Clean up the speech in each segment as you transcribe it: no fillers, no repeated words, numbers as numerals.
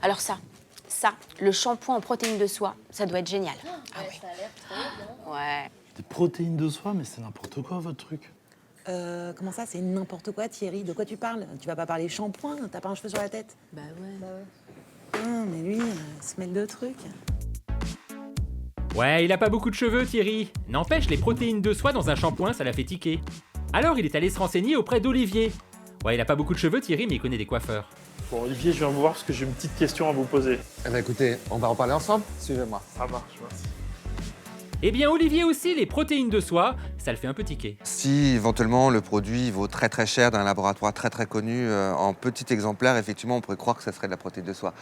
Alors ça, le shampoing en protéines de soie, ça doit être génial. Ah oui. Ça a l'air trop bien. Ouais. Des protéines de soie, mais c'est n'importe quoi votre truc. Comment ça, c'est n'importe quoi, Thierry? De quoi tu parles? Tu vas pas parler shampoing? T'as pas un cheveu sur la tête? Bah ouais. Ah, mais lui, il se mêle de trucs. Ouais, il a pas beaucoup de cheveux, Thierry. N'empêche, les protéines de soie dans un shampoing, ça l'a fait tiquer. Alors il est allé se renseigner auprès d'Olivier. Ouais, il a pas beaucoup de cheveux, Thierry, mais il connaît des coiffeurs. Bon, Olivier, je viens vous voir parce que j'ai une petite question à vous poser. Eh ben écoutez, on va en parler ensemble. Suivez-moi. Ça marche, merci. Eh bien, Olivier aussi, les protéines de soie, ça le fait un peu tiquer. Si éventuellement le produit vaut très très cher d'un laboratoire très très connu, en petit exemplaire, effectivement, on pourrait croire que ça serait de la protéine de soie.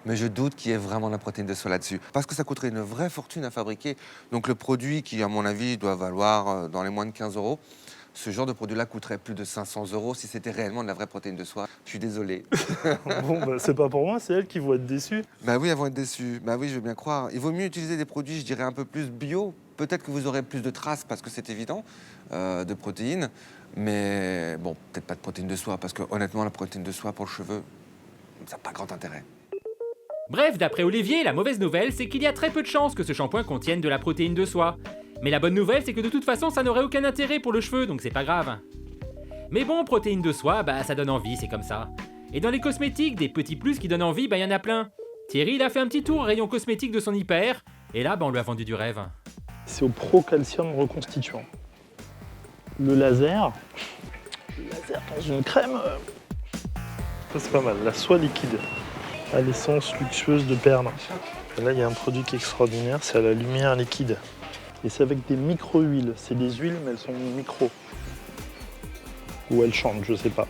Mais je doute qu'il y ait vraiment de la protéine de soie là-dessus. Parce que ça coûterait une vraie fortune à fabriquer. Donc le produit qui, à mon avis, doit valoir dans les moins de 15 €, ce genre de produit-là coûterait plus de 500 € si c'était réellement de la vraie protéine de soie. Je suis désolé. Bon, bah, c'est pas pour moi, c'est elles qui vont être déçues. Bah oui, elles vont être déçues. Bah oui, je veux bien croire. Il vaut mieux utiliser des produits, je dirais, un peu plus bio. Peut-être que vous aurez plus de traces, parce que c'est évident, de protéines. Mais bon, peut-être pas de protéines de soie, parce que honnêtement, la protéine de soie pour le cheveu, ça n'a pas grand intérêt. Bref, d'après Olivier, la mauvaise nouvelle, c'est qu'il y a très peu de chances que ce shampoing contienne de la protéine de soie. Mais la bonne nouvelle, c'est que de toute façon, ça n'aurait aucun intérêt pour le cheveu, donc c'est pas grave. Mais bon, protéines de soie, bah ça donne envie, c'est comme ça. Et dans les cosmétiques, des petits plus qui donnent envie, bah y en a plein. Thierry, il a fait un petit tour au rayon cosmétique de son hyper, et là, bah on lui a vendu du rêve. C'est au procalcium reconstituant. Le laser dans une crème, ça c'est pas mal. La soie liquide à l'essence luxueuse de perles. Et là, il y a un produit qui est extraordinaire, c'est à la lumière liquide. Et c'est avec des micro-huiles. C'est des huiles, mais elles sont micro. Ou elles chantent, je sais pas.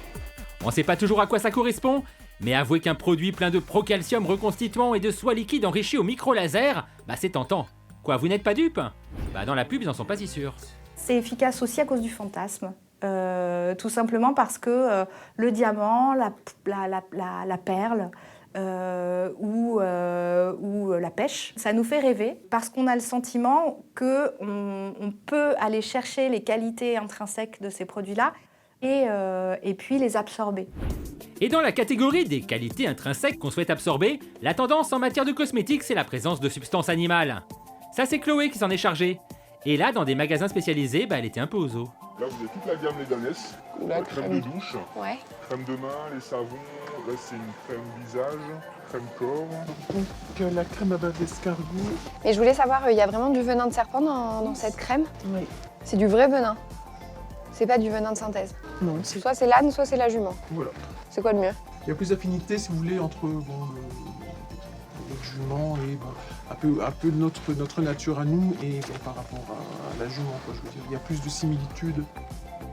On sait pas toujours à quoi ça correspond, mais avouez qu'un produit plein de procalcium reconstituant et de soie liquide enrichie au micro-laser, bah c'est tentant. Quoi, vous n'êtes pas dupe? Bah dans la pub, ils en sont pas si sûrs. C'est efficace aussi à cause du fantasme. Tout simplement parce que le diamant, la perle ou la pêche, ça nous fait rêver parce qu'on a le sentiment qu'on peut aller chercher les qualités intrinsèques de ces produits-là et puis les absorber. Et dans la catégorie des qualités intrinsèques qu'on souhaite absorber, la tendance en matière de cosmétiques, c'est la présence de substances animales. Ça, c'est Chloé qui s'en est chargée. Et là, dans des magasins spécialisés, bah elle était un peu aux os. Là, vous avez toute la gamme Leganess, La crème de douche, Ouais. crème de main, les savons. Là, c'est une crème visage, crème corps. Donc, la crème à base d'escargot. Et je voulais savoir, il y a vraiment du venin de serpent dans cette crème? Oui. C'est du vrai venin. C'est pas du venin de synthèse. Non, c'est... Soit c'est l'âne, soit c'est la jument. Voilà. C'est quoi le mieux? Il y a plus d'affinité, si vous voulez, entre le jument et un peu notre nature à nous et par rapport à la jument, quoi, je veux dire. Il y a plus de similitudes.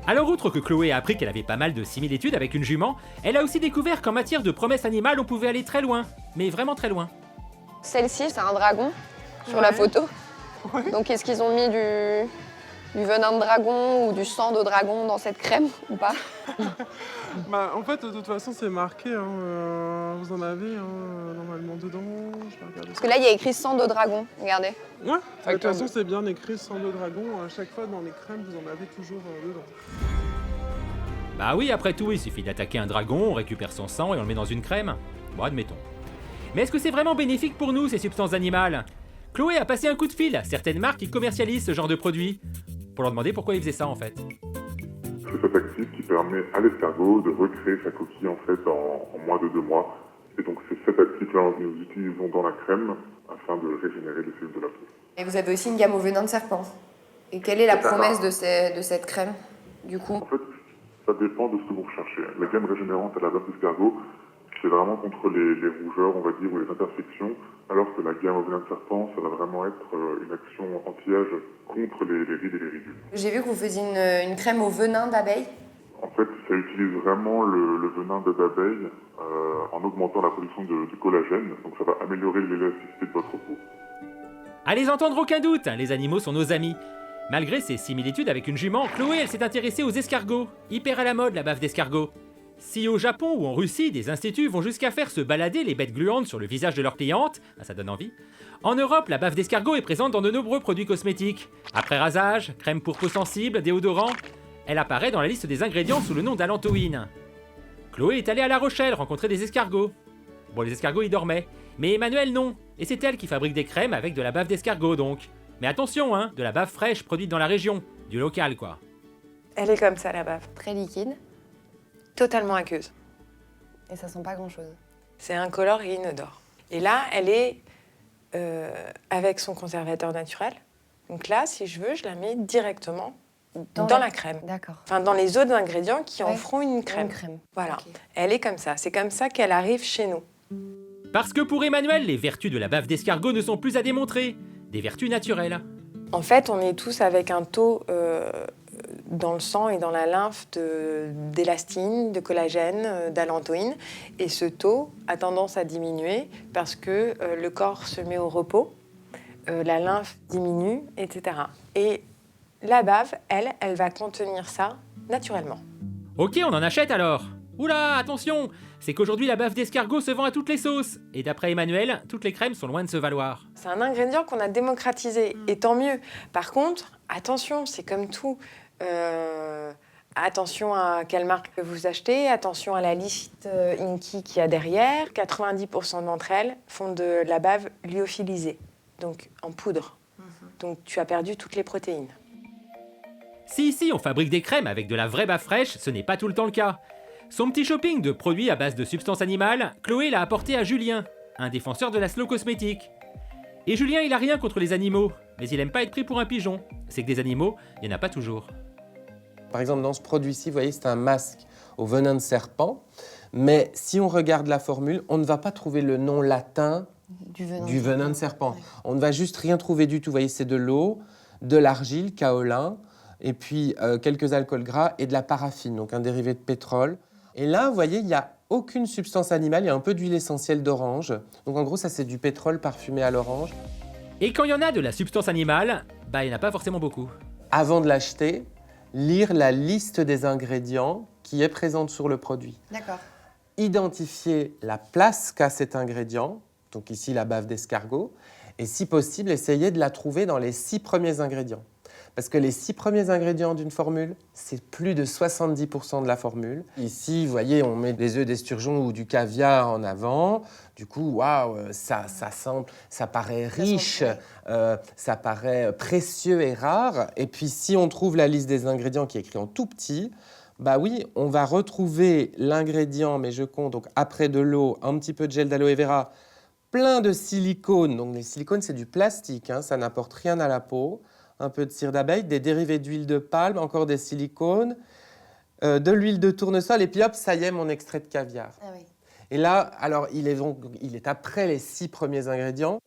Alors, outre que Chloé a appris qu'elle avait pas mal de similitudes avec une jument, elle a aussi découvert qu'en matière de promesses animales, on pouvait aller très loin. Mais vraiment très loin. Celle-ci, c'est un dragon sur la photo. Ouais. Donc est-ce qu'ils ont mis du venin de dragon ou du sang de dragon dans cette crème ou pas? Bah, en fait, de toute façon, c'est marqué. Vous en avez normalement dedans. Je vais regarder Parce que là, il y a écrit sang de dragon. Regardez. Ouais, de toute façon, c'est bien écrit sang de dragon. À chaque fois, dans les crèmes, vous en avez toujours dedans. Bah oui, après tout, il suffit d'attaquer un dragon, on récupère son sang et on le met dans une crème. Bon, admettons. Mais est-ce que c'est vraiment bénéfique pour nous, ces substances animales? Chloé a passé un coup de fil à certaines marques qui commercialisent ce genre de produits, pour leur demander pourquoi ils faisaient ça en fait. C'est cet actif qui permet à l'escargot de recréer sa coquille en fait en moins de 2 mois. Et donc c'est cet actif-là que nous utilisons dans la crème afin de régénérer les cellules de la peau. Et vous avez aussi une gamme au venin de serpent. Et quelle est la promesse de cette crème, du coup? En fait, ça dépend de ce que vous recherchez. La gamme régénérante à la base d'escargot, c'est vraiment contre les rougeurs, on va dire, ou les imperfections, alors que la gamme au venin de serpent, ça va vraiment être une action anti-âge contre les rides et les ridules. J'ai vu que vous faisiez une crème au venin d'abeille. En fait, ça utilise vraiment le venin d'abeille en augmentant la production du collagène, donc ça va améliorer l'élasticité de votre peau. À les entendre, aucun doute, les animaux sont nos amis. Malgré ses similitudes avec une jument, Chloé, elle s'est intéressée aux escargots. Hyper à la mode, la baffe d'escargot. Si au Japon ou en Russie, des instituts vont jusqu'à faire se balader les bêtes gluantes sur le visage de leurs clientes, ça donne envie. En Europe, la baffe d'escargot est présente dans de nombreux produits cosmétiques. Après rasage, crème pour peau sensible, déodorant, elle apparaît dans la liste des ingrédients sous le nom d'allantoïne. Chloé est allée à La Rochelle rencontrer des escargots. Bon, les escargots y dormaient. Mais Emmanuelle non. Et c'est elle qui fabrique des crèmes avec de la bave d'escargot donc. Mais attention, hein, de la bave fraîche produite dans la région. Du local quoi. Elle est comme ça, la bave. Très liquide. Totalement aqueuse. Et ça sent pas grand-chose. C'est incolore et inodore. Et là, elle est avec son conservateur naturel. Donc là, si je veux, je la mets directement dans la crème. D'accord. Enfin, dans les autres ingrédients qui en feront une crème. Une crème. Voilà. Ok. Elle est comme ça. C'est comme ça qu'elle arrive chez nous. Parce que pour Emmanuelle, les vertus de la bave d'escargot ne sont plus à démontrer. Des vertus naturelles. En fait, on est tous avec un taux dans le sang et dans la lymphe d'élastine, de collagène, d'allantoïne. Et ce taux a tendance à diminuer parce que le corps se met au repos, la lymphe diminue, etc. Et la bave, elle va contenir ça naturellement. Ok, on en achète alors. Oula, attention, c'est qu'aujourd'hui la bave d'escargot se vend à toutes les sauces. Et d'après Emmanuelle, toutes les crèmes sont loin de se valoir. C'est un ingrédient qu'on a démocratisé, et tant mieux. Par contre, attention, c'est comme tout. Attention à quelle marque vous achetez, attention à la liste INCI qu'il y a derrière. 90% d'entre elles font de la bave lyophilisée, donc en poudre. Donc tu as perdu toutes les protéines. Si ici on fabrique des crèmes avec de la vraie bave fraîche, ce n'est pas tout le temps le cas. Son petit shopping de produits à base de substances animales, Chloé l'a apporté à Julien, un défenseur de la slow cosmétique. Et Julien, il a rien contre les animaux, mais il aime pas être pris pour un pigeon. C'est que des animaux, il n'y en a pas toujours. Par exemple, dans ce produit-ci, vous voyez, c'est un masque au venin de serpent. Mais si on regarde la formule, on ne va pas trouver le nom latin du venin de serpent. Ouais. On ne va juste rien trouver du tout. Vous voyez, c'est de l'eau, de l'argile, kaolin, et puis quelques alcools gras et de la paraffine, donc un dérivé de pétrole. Et là, vous voyez, il n'y a aucune substance animale, il y a un peu d'huile essentielle d'orange. Donc en gros, ça c'est du pétrole parfumé à l'orange. Et quand il y en a de la substance animale, il n'y en a pas forcément beaucoup. Avant de l'acheter, lire la liste des ingrédients qui est présente sur le produit. D'accord. Identifier la place qu'a cet ingrédient, donc ici la bave d'escargot, et si possible, essayer de la trouver dans les 6 premiers ingrédients. Parce que les 6 premiers ingrédients d'une formule, c'est plus de 70% de la formule. Ici, vous voyez, on met des œufs d'esturgeon ou du caviar en avant. Du coup, waouh, ça paraît riche, ça paraît précieux et rare. Et puis, si on trouve la liste des ingrédients qui est écrite en tout petit, bah oui, on va retrouver l'ingrédient, mais je compte, donc après de l'eau, un petit peu de gel d'aloe vera, plein de silicone. Donc les silicones, c'est du plastique, hein, ça n'apporte rien à la peau. Un peu de cire d'abeille, des dérivés d'huile de palme, encore des silicones, de l'huile de tournesol, et puis hop, ça y est, mon extrait de caviar. Ah oui. Et là, alors, il est après les 6 premiers ingrédients.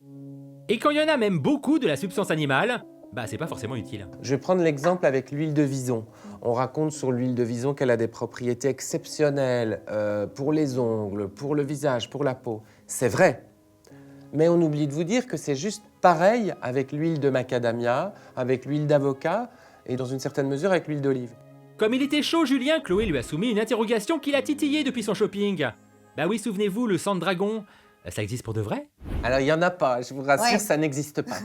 Et quand il y en a même beaucoup de la substance animale, c'est pas forcément utile. Je vais prendre l'exemple avec l'huile de vison. On raconte sur l'huile de vison qu'elle a des propriétés exceptionnelles pour les ongles, pour le visage, pour la peau. C'est vrai. Mais on oublie de vous dire que c'est juste pareil avec l'huile de macadamia, avec l'huile d'avocat et dans une certaine mesure avec l'huile d'olive. Comme il était chaud, Julien, Chloé lui a soumis une interrogation qui l'a titillé depuis son shopping. Bah oui, souvenez-vous, le sang de dragon, ça existe pour de vrai? Alors il n'y en a pas, je vous rassure, ça n'existe pas.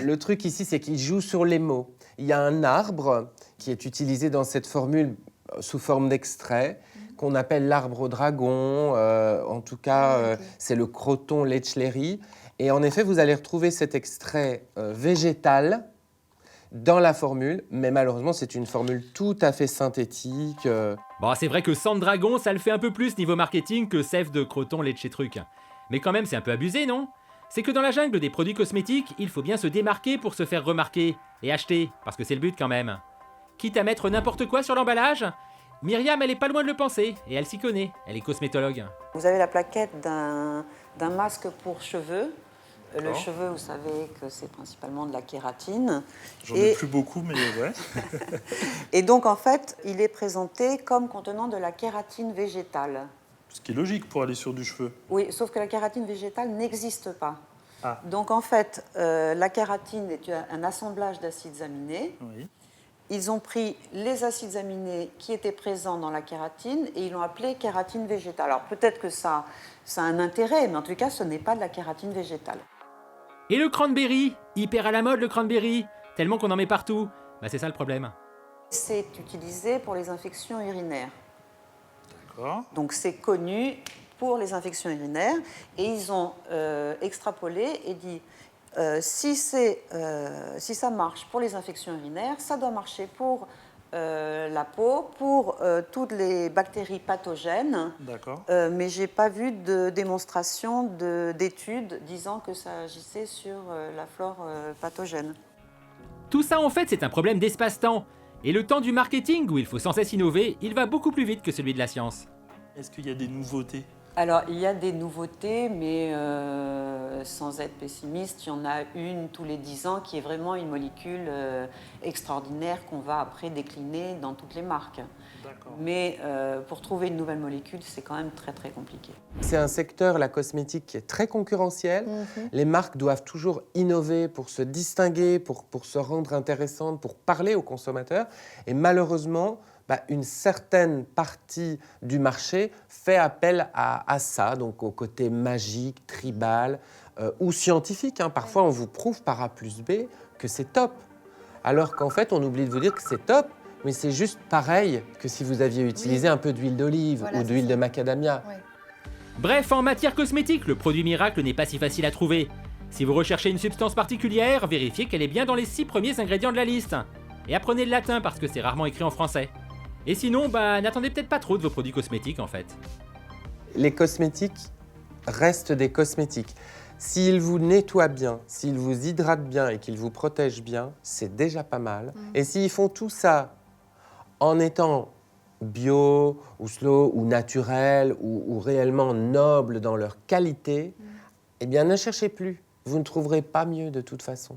Le truc ici, c'est qu'il joue sur les mots. Il y a un arbre qui est utilisé dans cette formule sous forme d'extrait, qu'on appelle l'arbre au dragon, en tout cas, c'est le croton lechleri. Et en effet, vous allez retrouver cet extrait végétal dans la formule, mais malheureusement, c'est une formule tout à fait synthétique. Bon, c'est vrai que sang de dragon, ça le fait un peu plus niveau marketing que sève de croton leche truc. Mais quand même, c'est un peu abusé, non? C'est que dans la jungle des produits cosmétiques, il faut bien se démarquer pour se faire remarquer et acheter, parce que c'est le but quand même. Quitte à mettre n'importe quoi sur l'emballage, Myriam, elle est pas loin de le penser, et elle s'y connaît, elle est cosmétologue. Vous avez la plaquette d'un masque pour cheveux. Le cheveu, vous savez que c'est principalement de la kératine. J'en ai plus beaucoup, mais ouais. Et donc, en fait, il est présenté comme contenant de la kératine végétale. Ce qui est logique pour aller sur du cheveu. Oui, sauf que la kératine végétale n'existe pas. Ah. Donc, en fait, la kératine est un assemblage d'acides aminés. Oui. Ils ont pris les acides aminés qui étaient présents dans la kératine et ils l'ont appelé kératine végétale. Alors, peut-être que ça a un intérêt, mais en tout cas, ce n'est pas de la kératine végétale. Et le cranberry, hyper à la mode le cranberry, tellement qu'on en met partout. C'est ça le problème. C'est utilisé pour les infections urinaires. D'accord. Donc c'est connu pour les infections urinaires et ils ont extrapolé et dit si ça marche pour les infections urinaires, ça doit marcher pour la peau, pour toutes les bactéries pathogènes. D'accord. Mais je n'ai pas vu de démonstration d'études disant que ça agissait sur la flore pathogène. Tout ça, en fait, c'est un problème d'espace-temps. Et le temps du marketing, où il faut sans cesse innover, il va beaucoup plus vite que celui de la science. Est-ce qu'il y a des nouveautés? Alors, il y a des nouveautés, mais sans être pessimiste, il y en a une tous les 10 ans qui est vraiment une molécule extraordinaire qu'on va après décliner dans toutes les marques. Mais pour trouver une nouvelle molécule, c'est quand même très très compliqué. C'est un secteur, la cosmétique, qui est très concurrentiel. Les marques doivent toujours innover pour se distinguer, pour se rendre intéressantes, pour parler aux consommateurs. Et malheureusement, une certaine partie du marché fait appel à ça, donc au côté magique, tribal ou scientifique. Parfois, on vous prouve par A plus B que c'est top. Alors qu'en fait, on oublie de vous dire que c'est top, mais c'est juste pareil que si vous aviez utilisé un peu d'huile d'olive ou d'huile de macadamia. Oui. Bref, en matière cosmétique, le produit miracle n'est pas si facile à trouver. Si vous recherchez une substance particulière, vérifiez qu'elle est bien dans les 6 premiers ingrédients de la liste. Et apprenez le latin parce que c'est rarement écrit en français. Et sinon, n'attendez peut-être pas trop de vos produits cosmétiques en fait. Les cosmétiques restent des cosmétiques. S'ils vous nettoient bien, s'ils vous hydratent bien et qu'ils vous protègent bien, c'est déjà pas mal. Et s'ils font tout ça en étant bio, ou slow, ou naturel, ou réellement nobles dans leur qualité, eh bien ne cherchez plus. Vous ne trouverez pas mieux de toute façon.